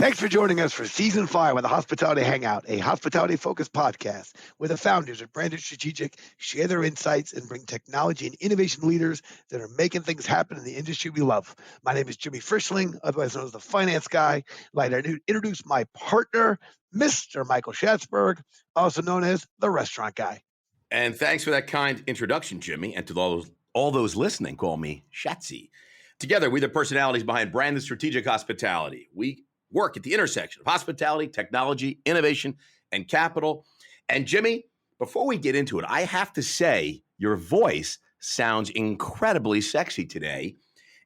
Thanks for joining us for Season 5 of the Hospitality Hangout, a hospitality-focused podcast where the founders of Branded Strategic share their insights and bring technology and innovation leaders that are making things happen in the industry we love. My name is Jimmy Frischling, otherwise known as the Finance Guy. I'd like to introduce my partner, Mr. Michael Schatzberg, also known as the Restaurant Guy. And thanks for that kind introduction, Jimmy. And to all those listening, call me Shatsy. Together, we're the personalities behind Branded Strategic Hospitality. We work at the intersection of hospitality, technology, innovation, and capital. And Jimmy, before we get into it, I have to say your voice sounds incredibly sexy today.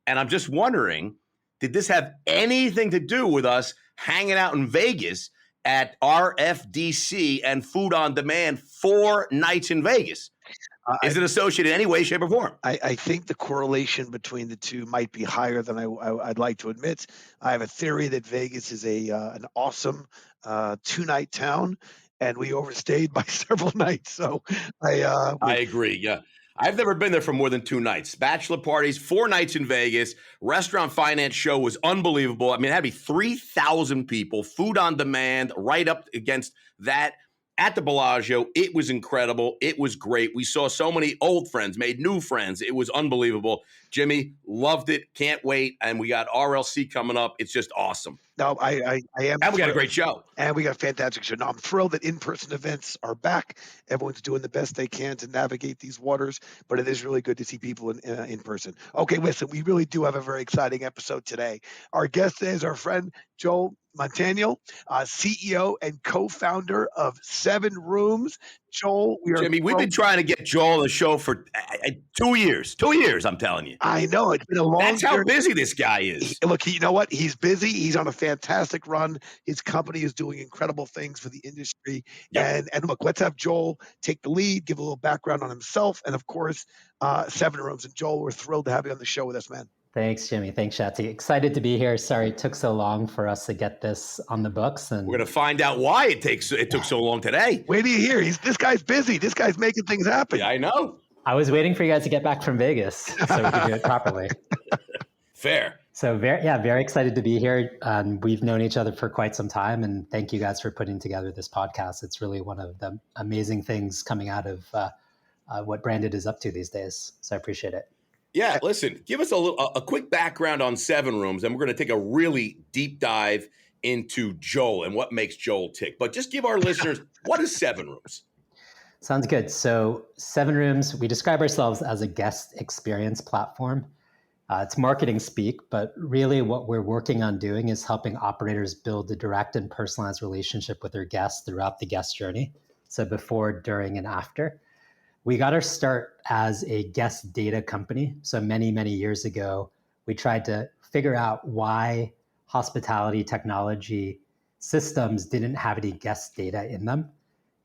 And I'm just wondering, did this have anything to do with us hanging out in Vegas at RFDC and Food on Demand 4 nights in Vegas? Is it associated in any way, shape, or form? I think the correlation between the two might be higher than I'd like to admit. I have a theory that Vegas is an awesome 2-night town, and we overstayed by several nights. So I agree. Yeah. I've never been there for more than 2 nights. Bachelor parties, 4 nights in Vegas. Restaurant finance show was unbelievable. I mean, it had to be 3,000 people, food on demand, right up against that. At the Bellagio, it was incredible. It was great. We saw so many old friends, made new friends. It was unbelievable. Jimmy, loved it. Can't wait. And we got RLC coming up. It's just awesome. No, I am. And we got a great show. And we got a fantastic show. Now, I'm thrilled that in-person events are back. Everyone's doing the best they can to navigate these waters, but it is really good to see people in person. Okay, listen, we really do have a very exciting episode today. Our guest today is our friend, Joel Montaniel, CEO and co-founder of 7Rooms. Joel, Jimmy, we've been trying to get Joel on the show for 2 years. 2 years, I'm telling you. I know. It's been a long That's how busy this guy is. Look, you know what? He's busy. He's on a fantastic run. His company is doing incredible things for the industry. Yep. And look, let's have Joel take the lead, give a little background on himself, and of course, 7Rooms. And Joel, we're thrilled to have you on the show with us, man. Thanks, Jimmy. Thanks, Shatsy. Excited to be here. Sorry it took so long for us to get this on the books. And we're going to find out why it took so long today. Wait till you hear. This guy's busy. This guy's making things happen. Yeah, I know. I was waiting for you guys to get back from Vegas so we could do it properly. Fair. So very excited to be here. We've known each other for quite some time, and thank you guys for putting together this podcast. It's really one of the amazing things coming out of what Branded is up to these days. So I appreciate it. Yeah, listen, give us a quick background on 7Rooms, and we're going to take a really deep dive into Joel and what makes Joel tick. But just give our listeners, what is 7Rooms? Sounds good. So 7Rooms, we describe ourselves as a guest experience platform. It's marketing speak, but really what we're working on doing is helping operators build a direct and personalized relationship with their guests throughout the guest journey. So before, during, and after. We got our start as a guest data company. So many, many years ago, we tried to figure out why hospitality technology systems didn't have any guest data in them.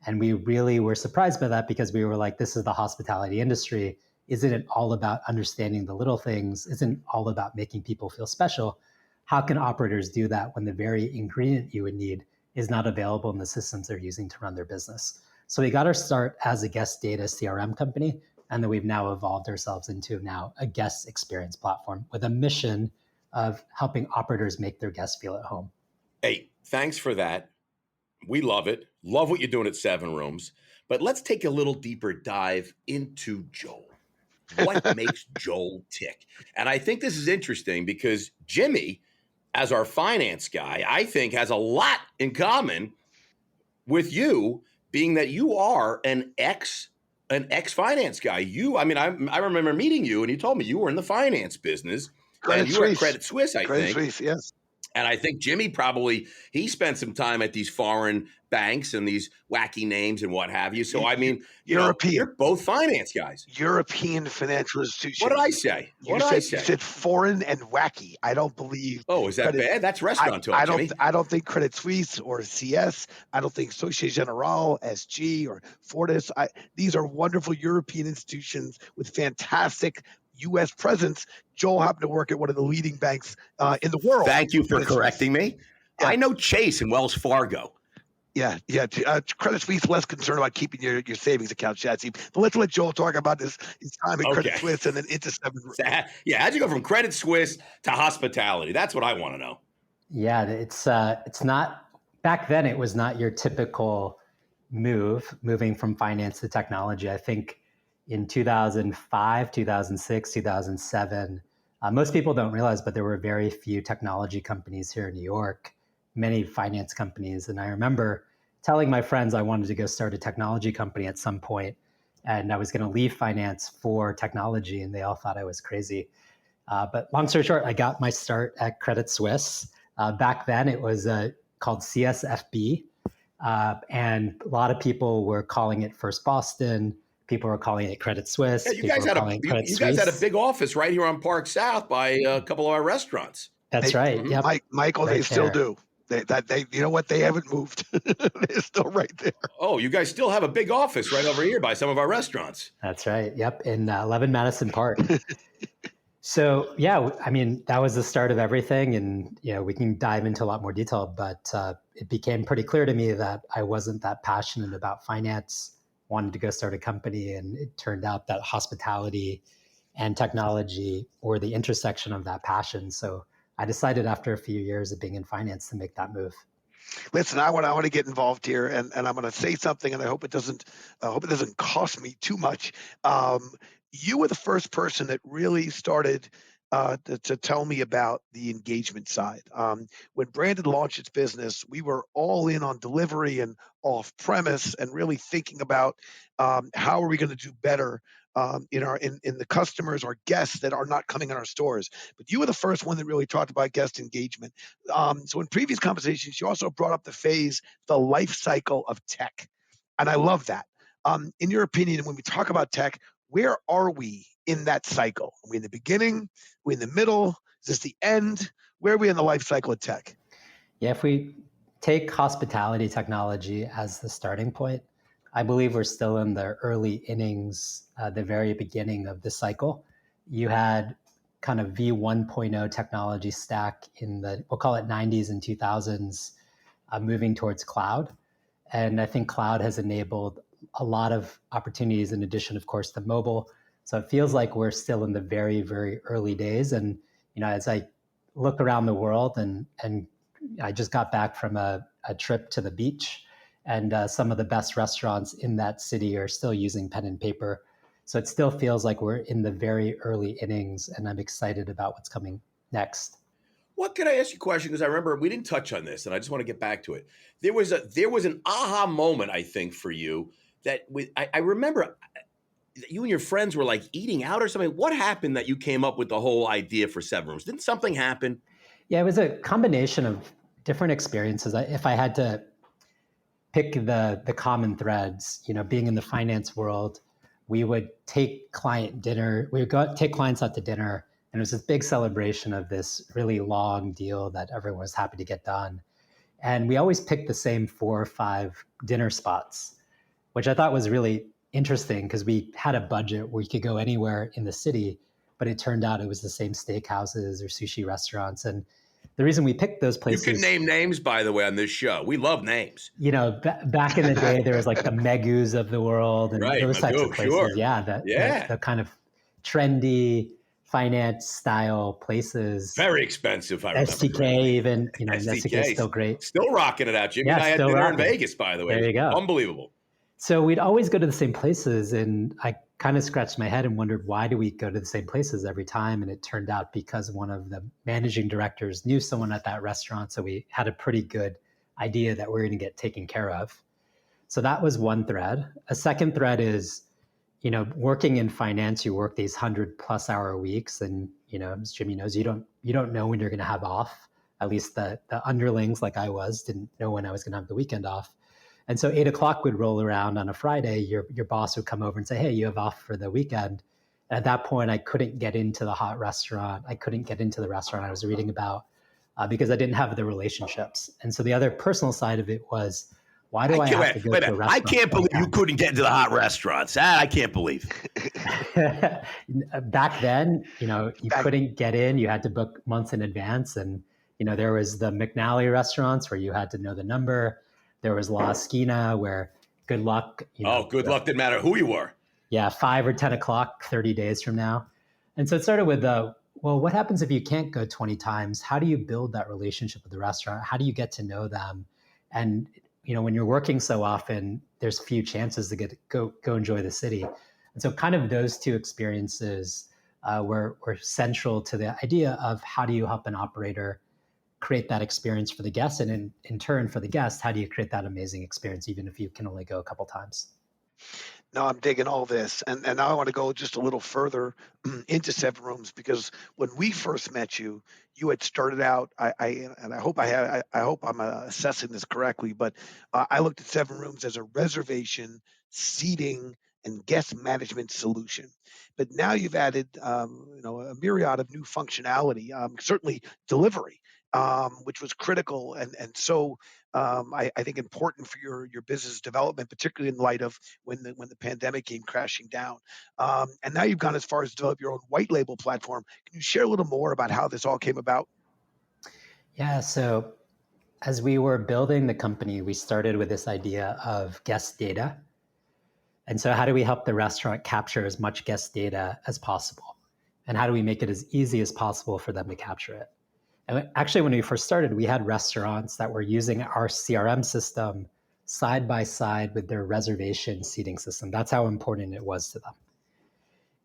And we really were surprised by that because we were like, this is the hospitality industry. Isn't it all about understanding the little things? Isn't it all about making people feel special? How can operators do that when the very ingredient you would need is not available in the systems they're using to run their business? So we got our start as a guest data CRM company, and then we've now evolved ourselves into now a guest experience platform with a mission of helping operators make their guests feel at home. Hey, thanks for that. We love it. Love what you're doing at 7Rooms. But let's take a little deeper dive into Joel. What makes Joel tick? And I think this is interesting because Jimmy, as our finance guy, I think has a lot in common with you, being that you are an ex-finance guy. I remember meeting you, and you told me you were in the finance business. And you were at Credit Suisse, I think. Credit Suisse, yes. And I think Jimmy he spent some time at these foreign banks and these wacky names and what have you. So, I mean, you're both finance guys. European financial institutions. What did I say? You said foreign and wacky. I don't believe. Oh, is that bad? That's restaurant talk, Jimmy. I don't think Credit Suisse or CS. I don't think Societe Generale, SG, or Fortis. These are wonderful European institutions with fantastic U.S. presence. Joel happened to work at one of the leading banks in the world. Thank you for correcting me. Yeah. I know Chase and Wells Fargo. Yeah. Credit Suisse less concerned about keeping your savings account, Shatsy. But let's let Joel talk about his time at Credit Suisse and then into 7Rooms. Yeah, how'd you go from Credit Suisse to hospitality? That's what I want to know. Yeah, it's not, back then it was not your typical moving from finance to technology. I think in 2005, 2006, 2007, most people don't realize, but there were very few technology companies here in New York, many finance companies. And I remember telling my friends I wanted to go start a technology company at some point, and I was going to leave finance for technology, and they all thought I was crazy. But long story short, I got my start at Credit Suisse. Back then, it was called CSFB, and a lot of people were calling it First Boston. People were calling it Credit Suisse. Yeah, People were calling it Credit you guys had a Suisse. big office right here on Park South by a couple of our restaurants. That's right. Yep. Michael, Right they still there. do. They, you know what? They haven't moved. They're still right there. Oh, you guys still have a big office right over here by some of our restaurants. That's right. Yep, in 11 Madison Park. So yeah, I mean, that was the start of everything, and we can dive into a lot more detail. But it became pretty clear to me that I wasn't that passionate about finance. Wanted to go start a company, and it turned out that hospitality and technology were the intersection of that passion. So I decided after a few years of being in finance to make that move. Listen, I want to get involved here, and I'm going to say something, and I hope it doesn't cost me too much. You were the first person that really started to tell me about the engagement side. When Branded launched its business, we were all in on delivery and off premise, and really thinking about how are we going to do better in the customers, our guests that are not coming in our stores. But you were the first one that really talked about guest engagement. So in previous conversations, you also brought up the life cycle of tech, and I love that. In your opinion, when we talk about tech, where are we in that cycle? Are we in the beginning? Are we in the middle? Is this the end? Where are we in the life cycle of tech? Yeah, if we take hospitality technology as the starting point, I believe we're still in the early innings, the very beginning of the cycle. You had kind of V1.0 technology stack in we'll call it 90s and 2000s, moving towards cloud. And I think cloud has enabled a lot of opportunities in addition, of course, to mobile. So it feels like we're still in the very, very early days. And, as I look around the world, and I just got back from a trip to the beach, and some of the best restaurants in that city are still using pen and paper. So it still feels like we're in the very early innings, and I'm excited about what's coming next. What can I ask you a question? Because I remember we didn't touch on this, and I just want to get back to it. There was an aha moment, I think, for you that I remember that you and your friends were like eating out or something. What happened that you came up with the whole idea for SEVENROOMS? Didn't something happen? Yeah, it was a combination of different experiences. If I had to pick the common threads, being in the finance world, we would take we would go take clients out to dinner, and it was this big celebration of this really long deal that everyone was happy to get done. And we always picked the same 4 or 5 dinner spots, which I thought was really interesting because we had a budget where you could go anywhere in the city, but it turned out it was the same steakhouses or sushi restaurants. And the reason we picked those places— You can name names, by the way, on this show. We love names. Back in the day, there was like the Megus of the world and those types of places. Sure. Yeah, the kind of trendy finance style places. Very expensive, I remember. STK even, STK is still great. Still rocking it out. Jimmy and I had dinner in Vegas, by the way. There you go. Unbelievable. So we'd always go to the same places, and I kind of scratched my head and wondered, why do we go to the same places every time? And it turned out because one of the managing directors knew someone at that restaurant, so we had a pretty good idea that we're going to get taken care of. So that was one thread. A second thread is, working in finance, you work these 100+ hour weeks, and as Jimmy knows, you don't know when you're going to have off. At least the underlings, like I was, didn't know when I was going to have the weekend off. And so 8 o'clock would roll around on a Friday. Your boss would come over and say, "Hey, you have off for the weekend." And at that point, I couldn't get into the hot restaurant. I couldn't get into the restaurant I was reading about because I didn't have the relationships. And so the other personal side of it was, why do I have to go to a restaurant? I can't believe you couldn't get into the hot restaurants. I can't believe. Back then, you couldn't get in. You had to book months in advance. And, there was the McNally restaurants where you had to know the number. There was La Esquina where good luck. Good luck didn't matter who you were. Yeah, 5 or 10 o'clock, 30 days from now. And so it started with well, what happens if you can't go 20 times? How do you build that relationship with the restaurant? How do you get to know them? And when you're working so often, there's few chances to go enjoy the city. And so kind of those two experiences were central to the idea of how do you help an operator create that experience for the guests, and in turn for the guests, how do you create that amazing experience even if you can only go a couple times? No, I'm digging all this, and now I want to go just a little further into Seven Rooms, because when we first met you, you had started out. And I hope I hope I'm assessing this correctly, but I looked at Seven Rooms as a reservation, seating, and guest management solution. But now you've added a myriad of new functionality, certainly delivery, which was critical, and so I think important for your business development, particularly in light of when the pandemic came crashing down. And now you've gone as far as to develop your own white label platform. Can you share a little more about how this all came about? Yeah, so as we were building the company, we started with this idea of guest data. And so how do we help the restaurant capture as much guest data as possible? And how do we make it as easy as possible for them to capture it? And actually, when we first started, we had restaurants that were using our CRM system side by side with their reservation seating system. That's how important it was to them.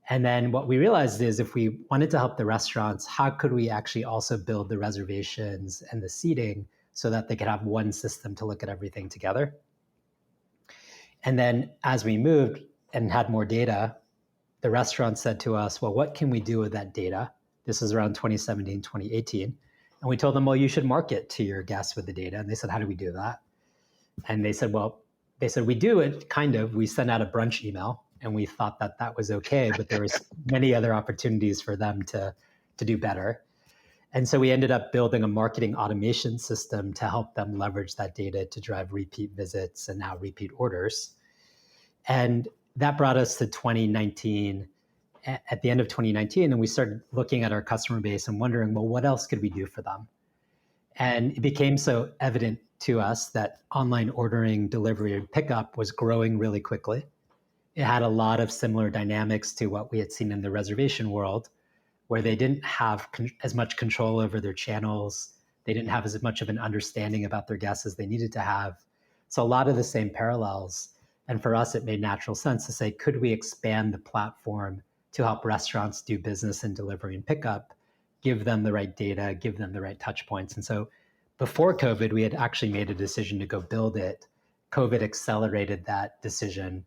And then what we realized is if we wanted to help the restaurants, how could we actually also build the reservations and the seating so that they could have one system to look at everything together? And then as we moved and had more data, the restaurant said to us, well, what can we do with that data? This is around 2017, 2018. And we told them, well, you should market to your guests with the data. And they said, how do we do that? And they said, we do it kind of. We send out a brunch email, and we thought that that was okay, but there was many other opportunities for them to do better. And so we ended up building a marketing automation system to help them leverage that data to drive repeat visits and now repeat orders. And that brought us to 2019, at the end of 2019, and we started looking at our customer base and wondering, well, what else could we do for them? And it became so evident to us that online ordering, delivery, and pickup was growing really quickly. It had a lot of similar dynamics to what we had seen in the reservation world, where they didn't have as much control over their channels. They didn't have as much of an understanding about their guests as they needed to have. So a lot of the same parallels. And for us, it made natural sense to say, could we expand the platform to help restaurants do business in delivery and pickup, give them the right data, give them the right touch points? And so before COVID, we had actually made a decision to go build it. COVID accelerated that decision.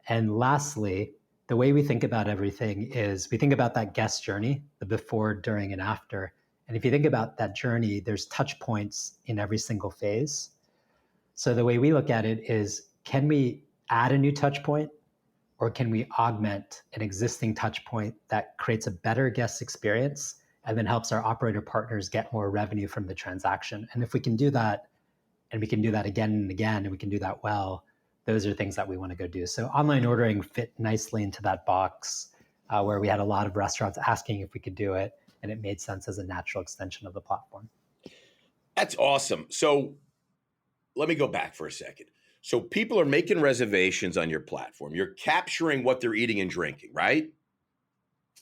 And lastly, the way we think about everything is we think about that guest journey, the before, during, and after. And if you think about that journey, there's touch points in every single phase. So the way we look at it is, can we add a new touch point, or can we augment an existing touch point that creates a better guest experience and then helps our operator partners get more revenue from the transaction? And if we can do that, and we can do that again and again, and we can do that well, those are things that we want to go do. So online ordering fit nicely into that box, where we had a lot of restaurants asking if we could do it, and it made sense as a natural extension of the platform. That's awesome. So let me go back for a second. So people are making reservations on your platform. You're capturing what they're eating and drinking, right?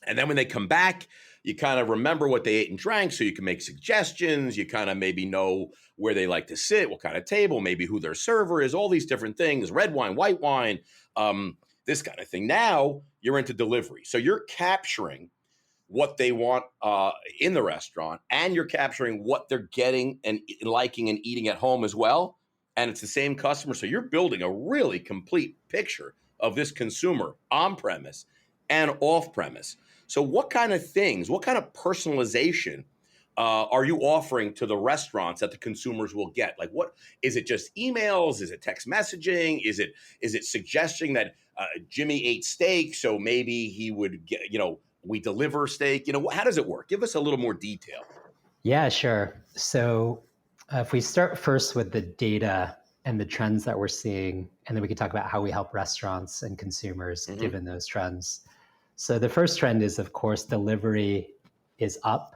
And then when they come back, you kind of remember what they ate and drank, so you can make suggestions. You kind of maybe know where they like to sit, what kind of table, maybe who their server is, all these different things, red wine, white wine, this kind of thing. Now you're into delivery. So you're capturing what they want in the restaurant, and you're capturing what they're getting and liking and eating at home as well. And it's the same customer. So you're building a really complete picture of this consumer on-premise and off-premise. So what kind of things, what kind of personalization are you offering to the restaurants that the consumers will get? Like, what is it? Just emails? Is it text messaging? Is it suggesting that Jimmy ate steak, so maybe he would get, we deliver steak? How does it work? Give us a little more detail. Yeah, sure. So if we start first with the data and the trends that we're seeing, and then we can talk about how we help restaurants and consumers given those trends. So the first trend is, of course, delivery is up.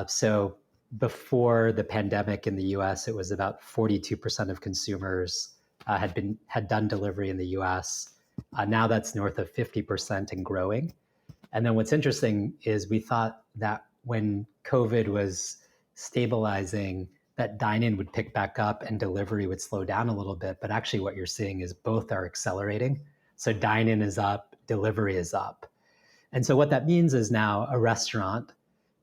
So before the pandemic in the US, it was about 42% of consumers had done delivery in the US. Now that's north of 50% and growing. And then what's interesting is we thought that when COVID was stabilizing, that dine-in would pick back up and delivery would slow down a little bit. But actually what you're seeing is both are accelerating. So dine-in is up, delivery is up. And so what that means is now a restaurant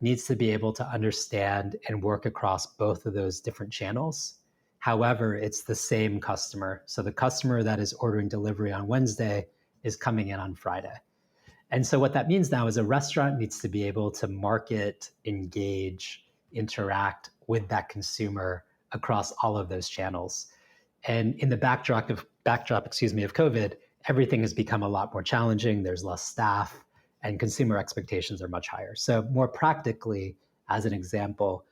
needs to be able to understand and work across both of those different channels. However, it's the same customer. So the customer that is ordering delivery on Wednesday is coming in on Friday. And so what that means now is a restaurant needs to be able to market, engage, interact with that consumer across all of those channels. And in the backdrop of COVID, everything has become a lot more challenging. There's less staff and consumer expectations are much higher. So more practically, as an example,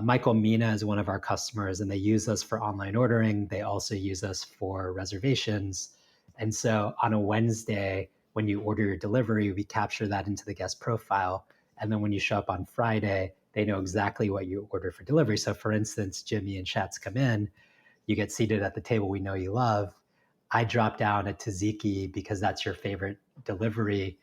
Michael Mina is one of our customers and they use us for online ordering. They also use us for reservations. And so on a Wednesday, when you order your delivery, we capture that into the guest profile. And then when you show up on Friday, they know exactly what you ordered for delivery. So for instance, Jimmy and Schatz come in, you get seated at the table we know you love. I drop down a tzatziki because that's your favorite delivery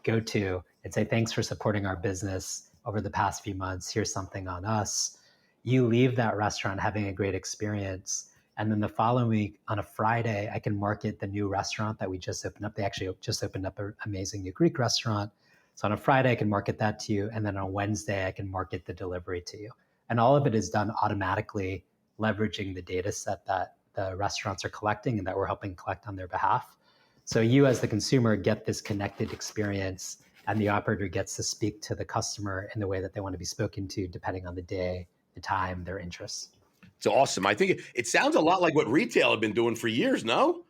go-to and say, thanks for supporting our business over the past few months. Here's something on us. You leave that restaurant having a great experience. And then the following week on a Friday, I can market the new restaurant that we just opened up. They actually just opened up an amazing new Greek restaurant. So on a Friday, I can market that to you. And then on Wednesday, I can market the delivery to you. And all of it is done automatically, leveraging the data set that the restaurants are collecting and that we're helping collect on their behalf. So you as the consumer get this connected experience and the operator gets to speak to the customer in the way that they want to be spoken to, depending on the day, the time, their interests. It's awesome. I think it sounds a lot like what retail had been doing for years, no?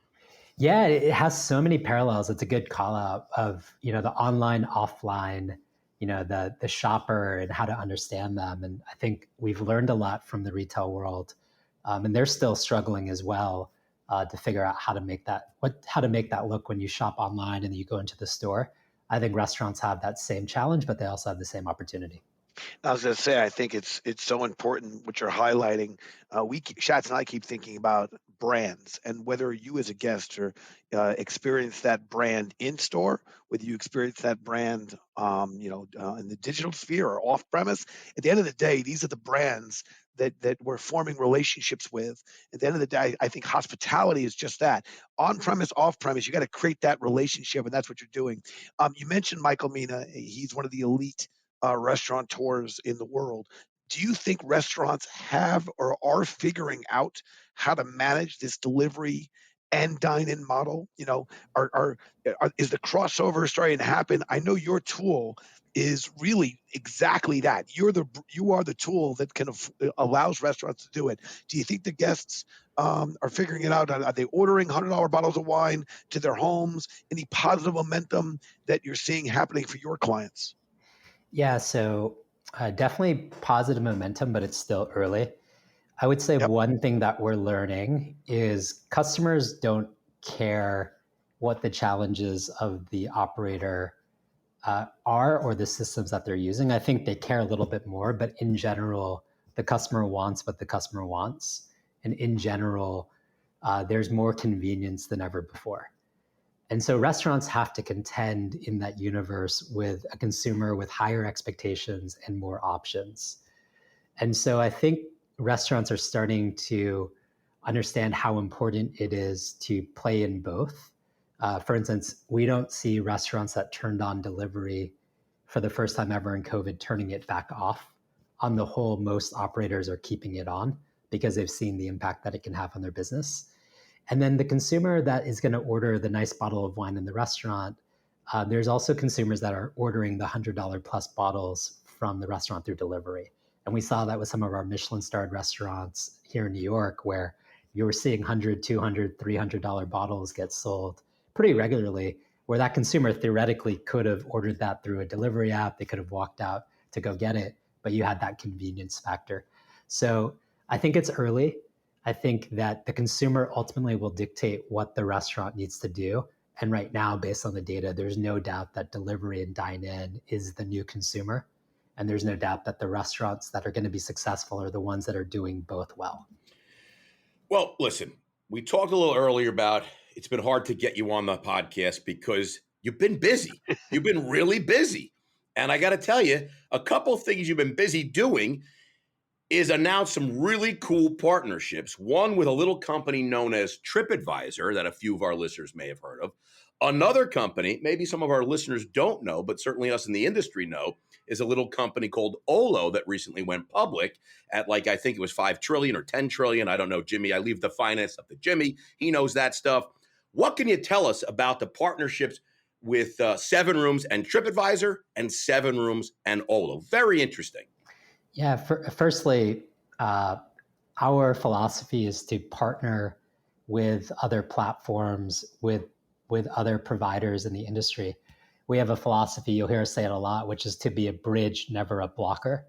Yeah, it has so many parallels. It's a good call out of, the online, offline, the shopper and how to understand them. And I think we've learned a lot from the retail world. And they're still struggling as well to figure out how to make that look when you shop online and you go into the store. I think restaurants have that same challenge, but they also have the same opportunity. I was going to say, I think it's so important what you're highlighting. Schatz and I keep thinking about brands and whether you as a guest or experience that brand in store, whether you experience that brand, in the digital sphere or off premise. At the end of the day, these are the brands that we're forming relationships with. At the end of the day, I think hospitality is just that. On premise, off premise, you got to create that relationship, and that's what you're doing. You mentioned Michael Mina. He's one of the elite restaurateurs in the world. Do you think restaurants have or are figuring out how to manage this delivery and dine-in model? Is the crossover starting to happen? I know your tool is really exactly that. You are the tool that allows restaurants to do it. Do you think the guests are figuring it out? Are they ordering $100 bottles of wine to their homes? Any positive momentum that you're seeing happening for your clients? Yeah, so definitely positive momentum, but it's still early. I would say Yep. one thing that we're learning is customers don't care what the challenges of the operator are or the systems that they're using. I think they care a little bit more, but in general, the customer wants what the customer wants. And in general, there's more convenience than ever before. And so restaurants have to contend in that universe with a consumer with higher expectations and more options. And so I think restaurants are starting to understand how important it is to play in both. For instance, we don't see restaurants that turned on delivery for the first time ever in COVID turning it back off. On the whole, most operators are keeping it on because they've seen the impact that it can have on their business. And then the consumer that is going to order the nice bottle of wine in the restaurant, there's also consumers that are ordering the $100 plus bottles from the restaurant through delivery. And we saw that with some of our Michelin-starred restaurants here in New York, where you were seeing $100, $200, $300 bottles get sold pretty regularly, where that consumer theoretically could have ordered that through a delivery app. They could have walked out to go get it, but you had that convenience factor. So I think it's early. I think that the consumer ultimately will dictate what the restaurant needs to do. And right now, based on the data, there's no doubt that delivery and dine-in is the new consumer. And there's no doubt that the restaurants that are going to be successful are the ones that are doing both well. Well, listen, we talked a little earlier about it's been hard to get you on the podcast because you've been busy. You've been really busy. And I got to tell you, a couple things you've been busy doing is announce some really cool partnerships. One with a little company known as TripAdvisor that a few of our listeners may have heard of. Another company, maybe some of our listeners don't know, but certainly us in the industry know, is a little company called Olo that recently went public at I think it was 5 trillion or 10 trillion. I don't know, Jimmy. I leave the finance up to Jimmy. He knows that stuff. What can you tell us about the partnerships with SevenRooms and TripAdvisor and SevenRooms and Olo? Very interesting. Yeah, firstly, our philosophy is to partner with other platforms, with other providers in the industry. We have a philosophy, you'll hear us say it a lot, which is to be a bridge, never a blocker.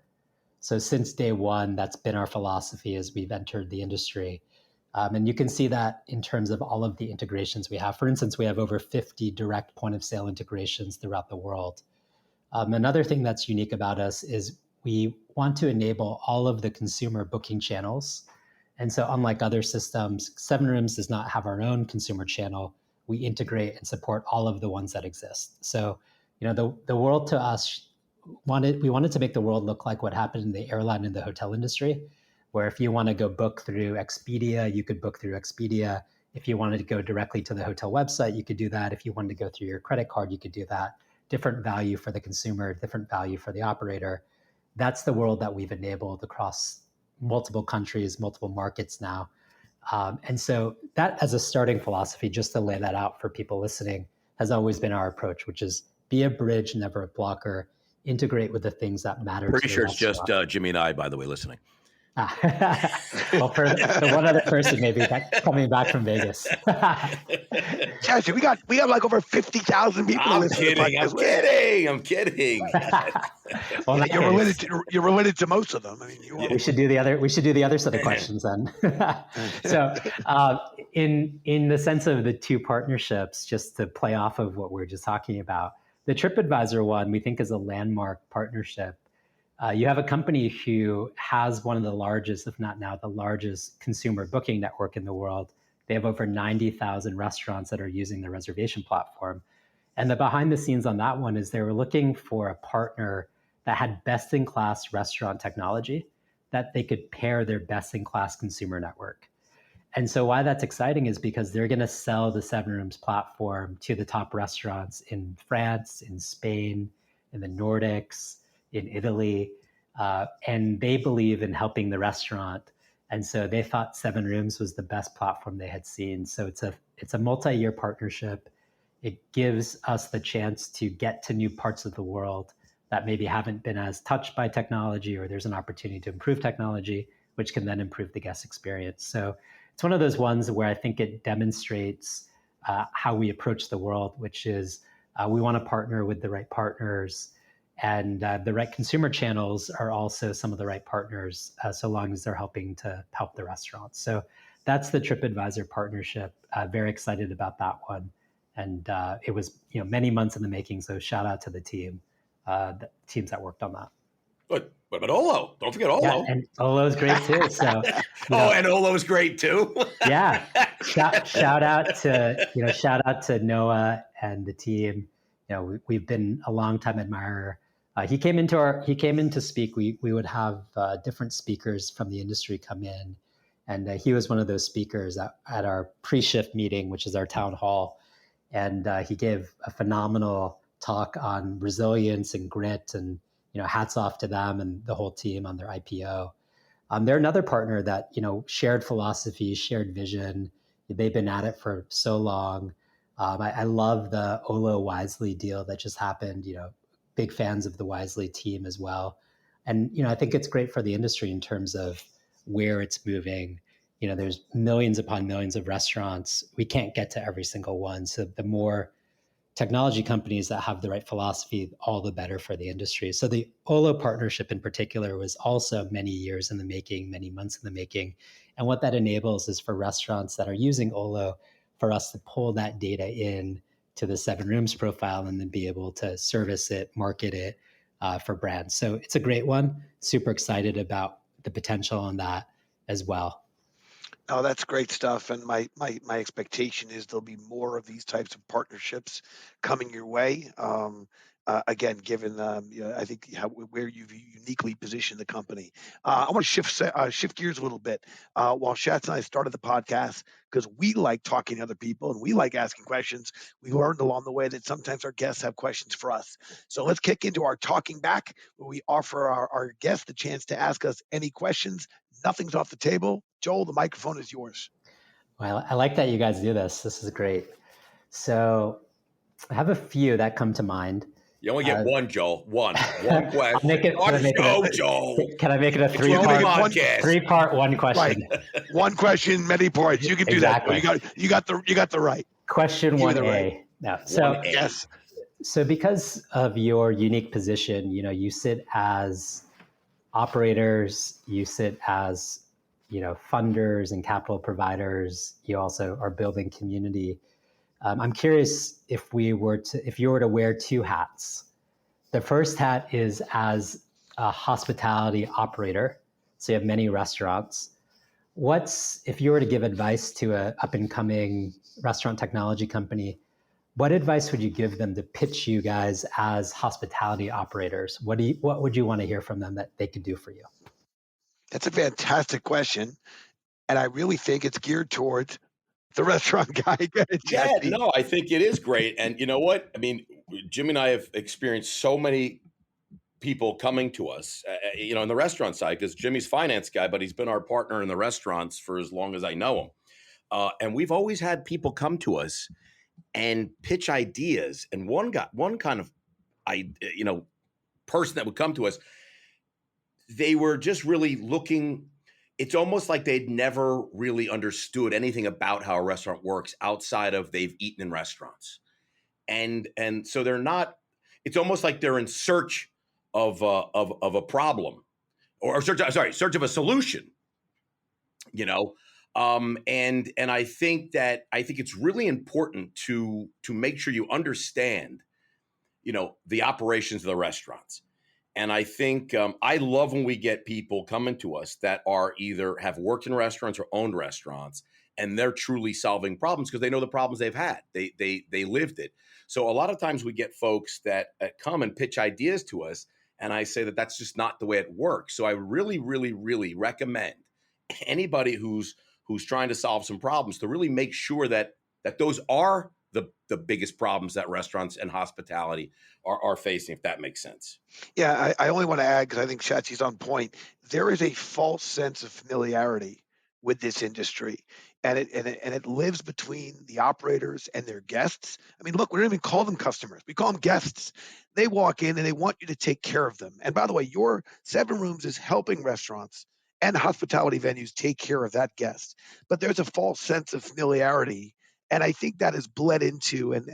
So since day one, that's been our philosophy as we've entered the industry. And you can see that in terms of all of the integrations we have. For instance, we have over 50 direct point of sale integrations throughout the world. Another thing that's unique about us is we want to enable all of the consumer booking channels. And so unlike other systems, SevenRooms does not have our own consumer channel. We integrate and support all of the ones that exist. So, the world to us, we wanted to make the world look like what happened in the airline and the hotel industry, where if you want to go book through Expedia, you could book through Expedia. If you wanted to go directly to the hotel website, you could do that. If you wanted to go through your credit card, you could do that. Different value for the consumer, different value for the operator. That's the world that we've enabled across multiple countries, multiple markets now. And so that as a starting philosophy, just to lay that out for people listening, has always been our approach, which is be a bridge, never a blocker, integrate with the things that matter. Pretty sure it's just Jimmy and I, by the way, listening. Well, for one other person, maybe coming back from Vegas. Chelsea, we got like over 50,000 people. I'm kidding. Well, you're related to most of them. I mean, we should do the other set of questions then. So, in the sense of the two partnerships, just to play off of what we were just talking about, the TripAdvisor one we think is a landmark partnership. You have a company who has one of the largest, if not now the largest, consumer booking network in the world. They have over 90,000 restaurants that are using the reservation platform. And the behind the scenes on that one is they were looking for a partner that had best-in-class restaurant technology that they could pair their best-in-class consumer network. And so why that's exciting is because they're going to sell the SevenRooms platform to the top restaurants in France, in Spain, in the Nordics, in Italy, and they believe in helping the restaurant. And so they thought SevenRooms was the best platform they had seen. So it's a multi-year partnership. It gives us the chance to get to new parts of the world that maybe haven't been as touched by technology, or there's an opportunity to improve technology, which can then improve the guest experience. So it's one of those ones where I think it demonstrates how we approach the world, which is we want to partner with the right partners. And the right consumer channels are also some of the right partners, so long as they're helping to help the restaurants. So that's the TripAdvisor partnership. Very excited about that one. And it was many months in the making. So shout out to the teams that worked on that. But Olo, don't forget Olo. Yeah, and Olo's great too. So and Olo's great too. Yeah, shout out to Noah and the team. We've been a longtime admirer. He came in to speak. We would have different speakers from the industry come in, and he was one of those speakers at our pre-shift meeting, which is our town hall, and he gave a phenomenal talk on resilience and grit, and hats off to them and the whole team on their IPO. They're another partner that shared philosophy, shared vision. They've been at it for so long. I love the Olo Wisely deal that just happened. Big fans of the Wisely team as well. And, I think it's great for the industry in terms of where it's moving. There's millions upon millions of restaurants. We can't get to every single one. So the more technology companies that have the right philosophy, all the better for the industry. So the Olo partnership in particular was also many years in the making, many months in the making. And what that enables is for restaurants that are using Olo, for us to pull that data in to the SevenRooms profile and then be able to service it, market it for brands. So it's a great one. Super excited about the potential on that as well. Oh, that's great stuff. And my expectation is there'll be more of these types of partnerships coming your way. Again, given I think where you've uniquely positioned the company. I want to shift gears a little bit. While Shatz and I started the podcast, because we like talking to other people and we like asking questions, we learned along the way that sometimes our guests have questions for us. So let's kick into our talking back, where we offer our guests the chance to ask us any questions. Nothing's off the table. Joel, the microphone is yours. Well, I like that you guys do this. This is great. So I have a few that come to mind. You only get one, Joel. One question. I'll make it, On show, Joel. Can I make it a It's your podcast. three-part, one question? Right. One question, many parts. You can do Exactly. that. You got the right. Question 1A. Right. No. So 1A. Yes. So because of your unique position, you sit as operators, you sit as funders and capital providers. You also are building community. I'm curious if you were to wear two hats. The first hat is as a hospitality operator. So you have many restaurants. If you were to give advice to a up and coming restaurant technology company, what advice would you give them to pitch you guys as hospitality operators? What would you want to hear from them that they could do for you? That's a fantastic question. And I really think it's geared towards the restaurant guy. Yeah, no, I think it is great. And you know what? I mean, Jimmy and I have experienced so many people coming to us, in the restaurant side, because Jimmy's finance guy, but he's been our partner in the restaurants for as long as I know him. And we've always had people come to us and pitch ideas. And one kind of, person that would come to us, they were just really looking. It's almost like they'd never really understood anything about how a restaurant works outside of they've eaten in restaurants. And so they're not, it's almost like they're in search of a problem or search of a solution, and I think it's really important to make sure you understand, the operations of the restaurants. And I think I love when we get people coming to us that are either have worked in restaurants or owned restaurants, and they're truly solving problems because they know the problems they've had. They lived it. So a lot of times we get folks that come and pitch ideas to us, and I say that that's just not the way it works. So I really, really, really recommend anybody who's trying to solve some problems to really make sure that those are the biggest problems that restaurants and hospitality are facing, if that makes sense. Yeah, I only want to add, because I think Shatzy's on point. There is a false sense of familiarity with this industry, and it lives between the operators and their guests. I mean, look, we don't even call them customers; we call them guests. They walk in and they want you to take care of them. And by the way, your 7Rooms is helping restaurants and hospitality venues take care of that guest. But there's a false sense of familiarity. And I think that has bled into and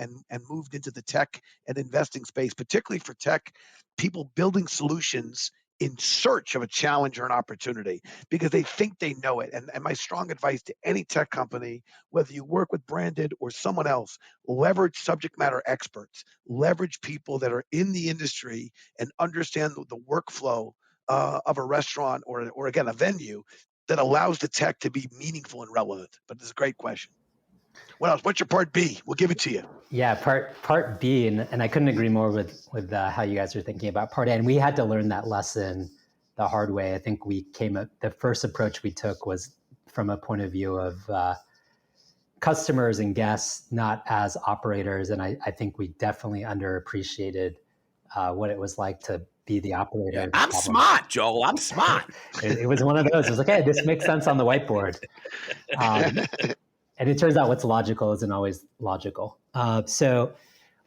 moved into the tech and investing space, particularly for tech people building solutions in search of a challenge or an opportunity because they think they know it. And my strong advice to any tech company, whether you work with Branded or someone else, leverage subject matter experts, leverage people that are in the industry and understand the workflow of a restaurant or again, a venue that allows the tech to be meaningful and relevant. But it's a great question. What else? What's your part B? We'll give it to you. Yeah, part B, and I couldn't agree more with how you guys are thinking about part A. And we had to learn that lesson the hard way. I think the first approach we took was from a point of view of customers and guests, not as operators. And I think we definitely underappreciated what it was like to be the operator. Yeah, I'm smart, Joel. I'm smart. It was one of those. It was like, hey, this makes sense on the whiteboard. And it turns out what's logical isn't always logical. So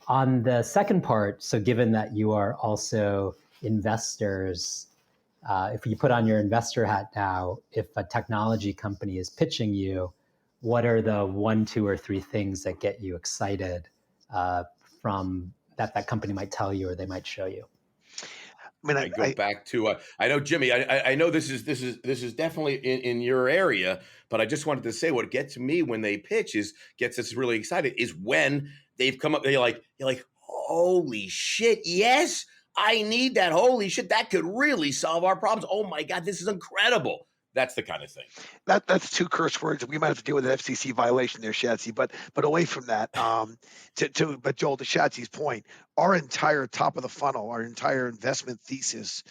on the second part, so given that you are also investors, if you put on your investor hat now, if a technology company is pitching you, what are the 1, 2, or 3 things that get you excited from that company might tell you or they might show you? I mean, I go back to I know, Jimmy. I know this is definitely in your area, but I just wanted to say what gets me when they pitch gets us really excited is when they've come up. You're like, holy shit! Yes, I need that. Holy shit, that could really solve our problems. Oh my God, this is incredible. That's the kind of thing. That's two curse words. We might have to deal with an FCC violation there, Shatsy. But away from that, but Joel, to Shatsy's point, our entire top of the funnel, our entire investment thesis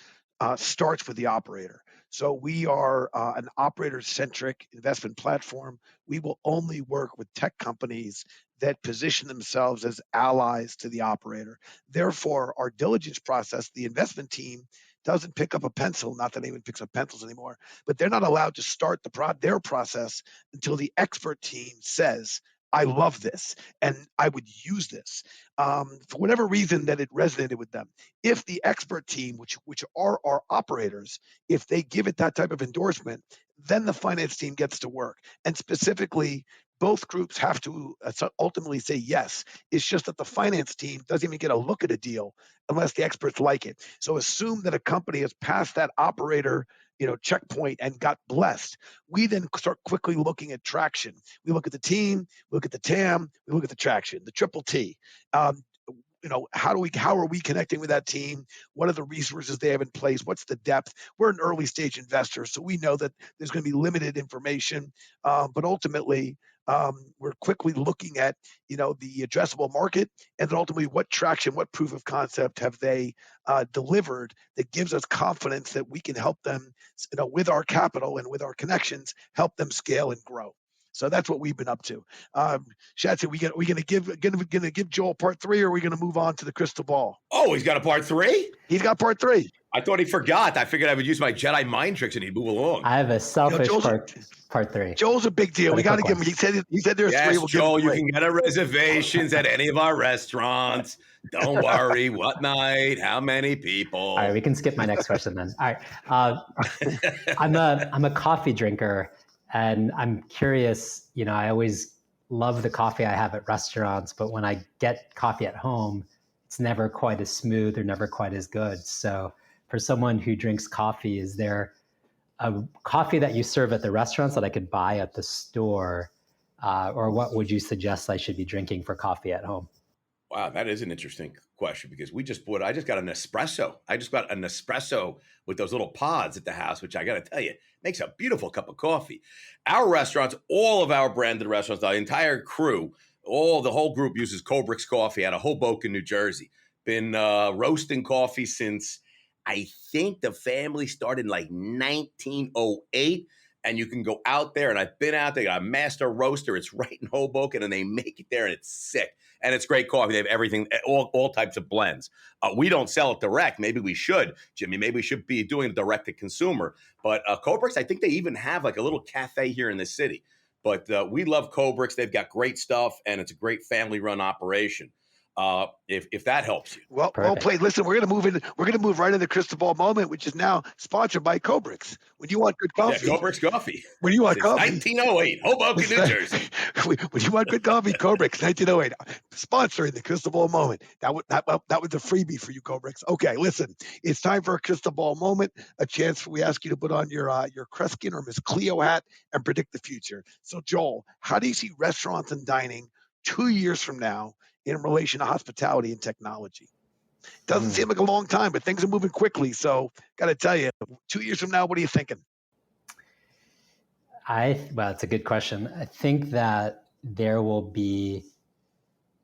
starts with the operator. So we are an operator-centric investment platform. We will only work with tech companies that position themselves as allies to the operator. Therefore, our diligence process, the investment team doesn't pick up a pencil. Not that anyone picks up pencils anymore, but they're not allowed to start their process until the expert team says, I love this and I would use this, for whatever reason that it resonated with them. If the expert team, which are our operators, if they give it that type of endorsement, then the finance team gets to work. And specifically, both groups have to ultimately say yes. It's just that the finance team doesn't even get a look at a deal unless the experts like it. So assume that a company has passed that operator checkpoint and got blessed. We then start quickly looking at traction. We look at the team, we look at the TAM, we look at the traction, the triple T. How are we connecting with that team? What are the resources they have in place? What's the depth? We're an early stage investor, so we know that there's going to be limited information, but ultimately we're quickly looking at the addressable market, and then ultimately what traction, what proof of concept have they delivered that gives us confidence that we can help them, with our capital and with our connections, help them scale and grow. So that's what we've been up to. Shatsy, we gonna give Joel part 3, or are we gonna move on to the crystal ball? Oh, he's got a part 3? He's got part 3. I thought he forgot. I figured I would use my Jedi mind tricks and he'd move along. I have a selfish part 3. Joel's a big deal. We got to give him. He said there's 3. We'll Joel, give him 3. you can get a reservations at any of our restaurants. Don't worry. What night? How many people? All right, we can skip my next question then. All right, I'm a coffee drinker, and I'm curious. I always love the coffee I have at restaurants, but when I get coffee at home, it's never quite as smooth or never quite as good. So for someone who drinks coffee, is there a coffee that you serve at the restaurants that I could buy at the store, or what would you suggest I should be drinking for coffee at home? Wow, that is an interesting question, because I just got an espresso. I just got an espresso with those little pods at the house, which I got to tell you, makes a beautiful cup of coffee. Our restaurants, all of our branded restaurants, the entire crew, the whole group uses Cobrix coffee out of Hoboken, New Jersey. Been roasting coffee since, I think the family started in like 1908. And you can go out there, and I've been out there, got a master roaster. It's right in Hoboken, and they make it there, and it's sick. And it's great coffee. They have everything, all types of blends. We don't sell it direct. Maybe we should, Jimmy. Maybe we should be doing it direct to consumer. But Cobrix, I think they even have like a little cafe here in the city. But we love Cobrix. They've got great stuff, and it's a great family-run operation. If that helps you. Well played. Listen, we're gonna move right into Crystal Ball Moment, which is now sponsored by Cobrix. When you want good coffee, Cobrix coffee. When you want Since coffee, 1908, Hoboken, New Jersey. When you want good coffee, Cobrix, 1908, sponsoring the Crystal Ball Moment. That was a freebie for you, Cobrix. Okay, listen, it's time for a Crystal Ball Moment. A chance we ask you to put on your Kreskin or Miss Cleo hat and predict the future. So, Joel, how do you see restaurants and dining 2 years from now in relation to hospitality and technology? Doesn't seem like a long time, but things are moving quickly. So got to tell you, 2 years from now, what are you thinking? Well, it's a good question. I think that there will be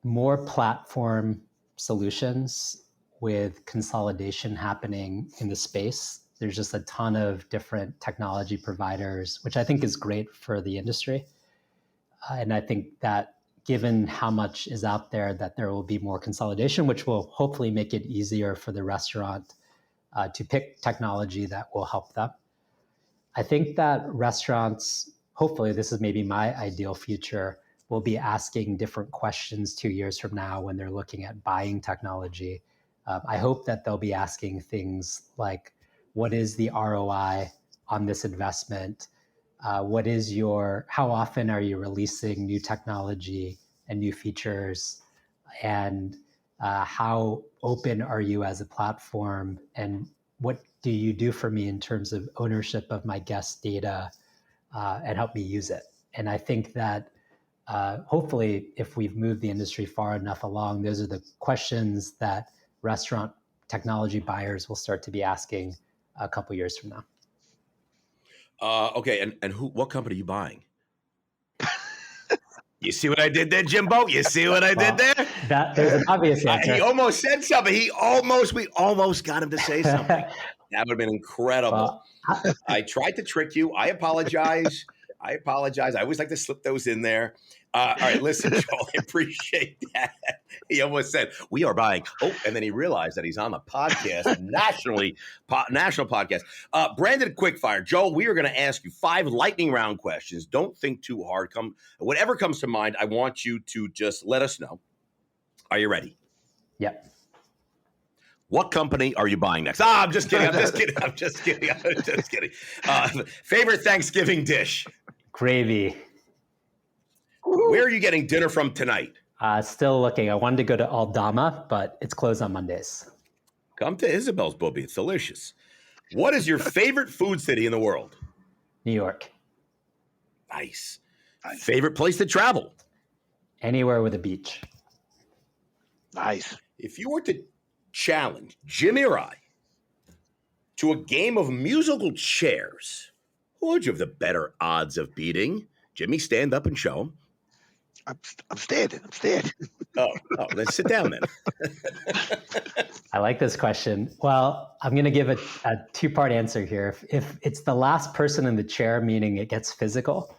more platform solutions with consolidation happening in the space. There's just a ton of different technology providers, which I think is great for the industry. And I think that given how much is out there, that there will be more consolidation, which will hopefully make it easier for the restaurant to pick technology that will help them. I think that restaurants, hopefully this is maybe my ideal future, will be asking different questions 2 years from now when they're looking at buying technology. I hope that they'll be asking things like, what is the ROI on this investment? How often are you releasing new technology and new features? And how open are you as a platform? And what do you do for me in terms of ownership of my guest data and help me use it? And I think that hopefully, if we've moved the industry far enough along, those are the questions that restaurant technology buyers will start to be asking a couple years from now. Okay, and what company are you buying? You see what I did there, Jimbo? You see what I did there? There's an obvious answer. He almost said something. We almost got him to say something. That would have been incredible. I tried to trick you. I apologize. I always like to slip those in there. All right, listen, Joel, I appreciate that. He almost said, we are buying. Oh, and then he realized that he's on the podcast, national podcast. Brandon Quickfire. Joel, we are going to ask you 5 lightning round questions. Don't think too hard. Whatever comes to mind, I want you to just let us know. Are you ready? Yep. What company are you buying next? I'm just kidding. I'm just kidding. Favorite Thanksgiving dish? Gravy. Where are you getting dinner from tonight? Still looking. I wanted to go to Aldama, but it's closed on Mondays. Come to Isabel's, Booby. It's delicious. What is your favorite food city in the world? New York. Nice. Favorite place to travel? Anywhere with a beach. Nice. If you were to challenge Jimmy or I to a game of musical chairs, who would you have the better odds of beating? Jimmy, stand up and show him. I'm standing. Oh, then sit down then. I like this question. Well, I'm going to give a 2-part answer here. If it's the last person in the chair, meaning it gets physical,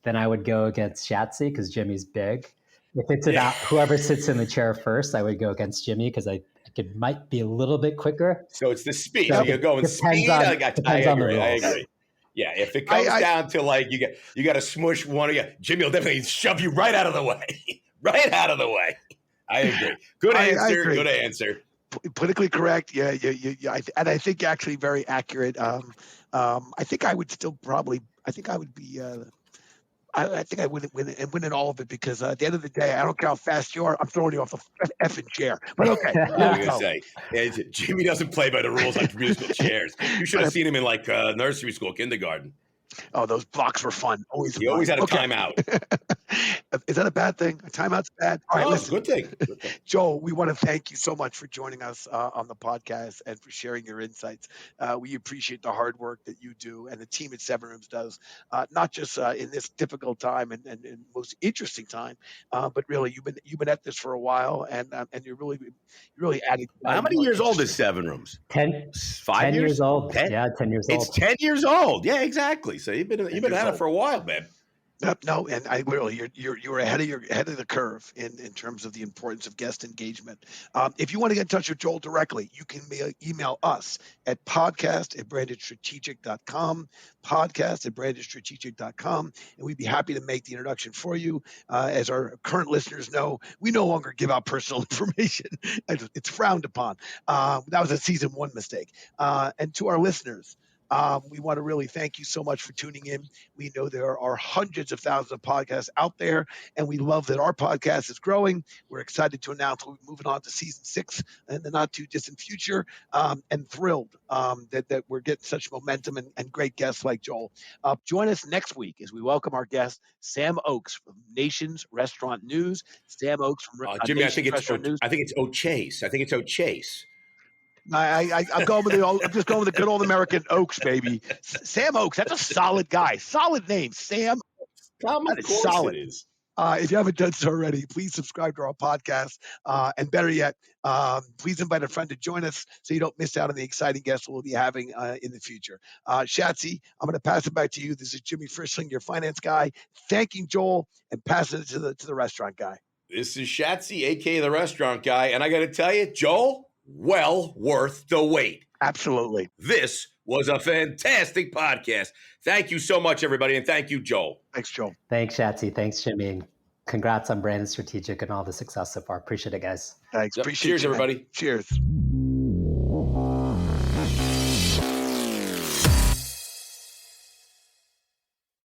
then I would go against Schatzy because Jimmy's big. If it's about whoever sits in the chair first, I would go against Jimmy because I might be a little bit quicker. So it's the speed. So you're going speed. I agree. Yeah, if it comes down to like you got to smush one of you, Jimmy will definitely shove you right out of the way. Right out of the way. I agree. Good answer. Good answer. Politically correct. Yeah. And I think actually very accurate. I think I would still probably. I think I would be. I think I wouldn't win in all of it because at the end of the day, I don't care how fast you are. I'm throwing you off the effing chair. But okay. I was going to say, Jimmy doesn't play by the rules like musical chairs. You should have seen him in like nursery school, kindergarten. Oh, those blocks were fun. He always had a timeout. Is that a bad thing? A timeout's bad? All right, listen. Good thing. Joel, we want to thank you so much for joining us on the podcast and for sharing your insights. We appreciate the hard work that you do and the team at Seven Rooms does, not just in this difficult time and most interesting time, but really you've been at this for a while and you're really adding. How many years old is Seven Rooms? 10. 5 years old. 10? Yeah, 10 years old. It's 10 years old. Yeah, exactly. So you've been at it for a while, man. No, and I really, you're ahead of the curve in terms of the importance of guest engagement. If you want to get in touch with Joel directly, you can email us at podcast@brandedstrategic.com, podcast@brandedstrategic.com, and we'd be happy to make the introduction for you. As our current listeners know, we no longer give out personal information; it's frowned upon. That was a season 1 mistake. And to our listeners. We want to really thank you so much for tuning in. We know there are hundreds of thousands of podcasts out there, and we love that our podcast is growing. We're excited to announce we're moving on to season 6 in the not too distant future, and thrilled that we're getting such momentum and great guests like Joel. Join us next week as we welcome our guest, Sam Oakes from Nation's Restaurant News. Sam Oakes from Jimmy, Nation's Restaurant News. I think it's O'Chase. I'm going with I'm just going with the good old American Oaks, baby. Sam Oakes, that's a solid guy. Solid name, Sam. That is solid. It is. If you haven't done so already, please subscribe to our podcast. And better yet, please invite a friend to join us so you don't miss out on the exciting guests we'll be having in the future. Schatzy, I'm going to pass it back to you. This is Jimmy Frischling, your finance guy, thanking Joel and passing it to the restaurant guy. This is Schatzy, a.k.a. the restaurant guy. And I got to tell you, Joel, well worth the wait. Absolutely. This was a fantastic podcast. Thank you so much, everybody, and thank you, Joel. Thanks, Joel. Thanks, Schatzy. Thanks, Jimmy. And congrats on Branded Strategic and all the success so far. Appreciate it, guys. Thanks. Yep. Appreciate Cheers, you, everybody. Man. Cheers.